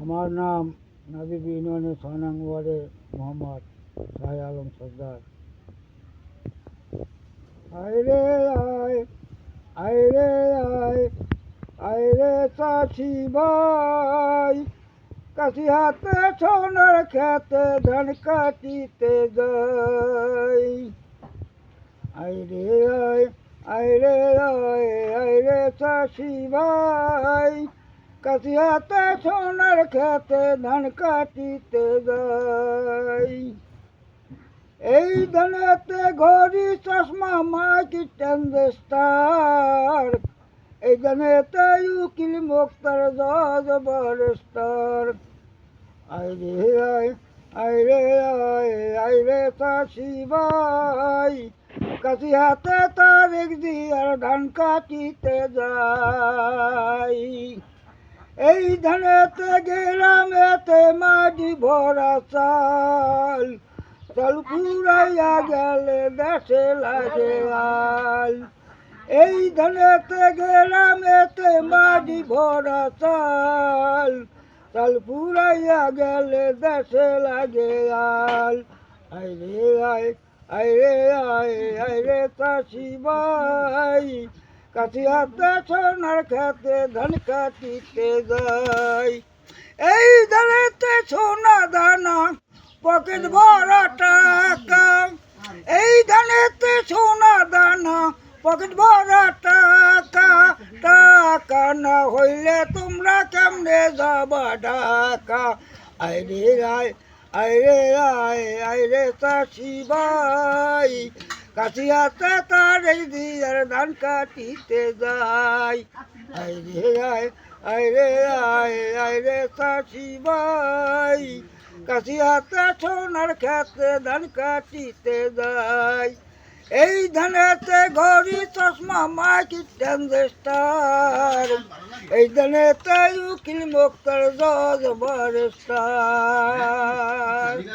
আমার নাম নাদিব ইউনিয়নের ৬ নং ওয়ার্ডের মোহাম্মদ শাহ আলম সর্দার। আয় রে আয়, আয় রে আয়, আয় রে চাষি ভাই, কাশি হাতে সোনার খেতে ধান কাটিতে যাই। আয় রে আয়, আয় রে আয়, আয় রে চাষি ভাই, কাশি হাতে সোনার খেতে ধান কাটিতে যাই। এই ধানেতে ঘড়ি চশমা মাইকি ট্রানজিস্টার, এই ধানেতে উকিল মুক্তার জজ ব্যারিস্টার। আয় রে আয়, আয় রে আয়, আয় রে চাষি ভাই, কাশি হাতে তারিখ দিয়ার ধান কাটিতে যাই। এই ধানেতে গ্রামেতে মাটি ভরা চাল, চাল ফুরাইয়া গেলে দেশে লাগে আল। এই ধানেতে গ্রামেতে মাটি ভরা চাল, চাল ফুরাইয়া গেলে দেশে লাগে আল। আয় রে আয়, আয় রে আয়, আয় রে চাষি ভাই, কাশি হাতে সোনার খেতে ধান কাটিতে যাই। এই ধানেতে সোনা দানা পকেট ভরা টাকা, এই ধানেতে সোনা দানা পকেট ভরা টাকা, টাকা না হইলে তোমরা কেমনে যাবা ঢাকা। আয় রে আয়, আয় রে আয়, আয় রে চাষি ভাই, কাশি হাতে তারিখ দিয়ার ধান কাটিতে যাই। আয় রে আয়, আয় রে আয়, আয় রে চাষি ভাই, কাশি হাতে সোনার খেতে ধান কাটিতে যাই। এই ধানেতে ঘড়ি চশমা মাইকি ট্রানজিস্টার, এই ধানেতে উকিল মুক্তার জজ ব্যারিস্টার।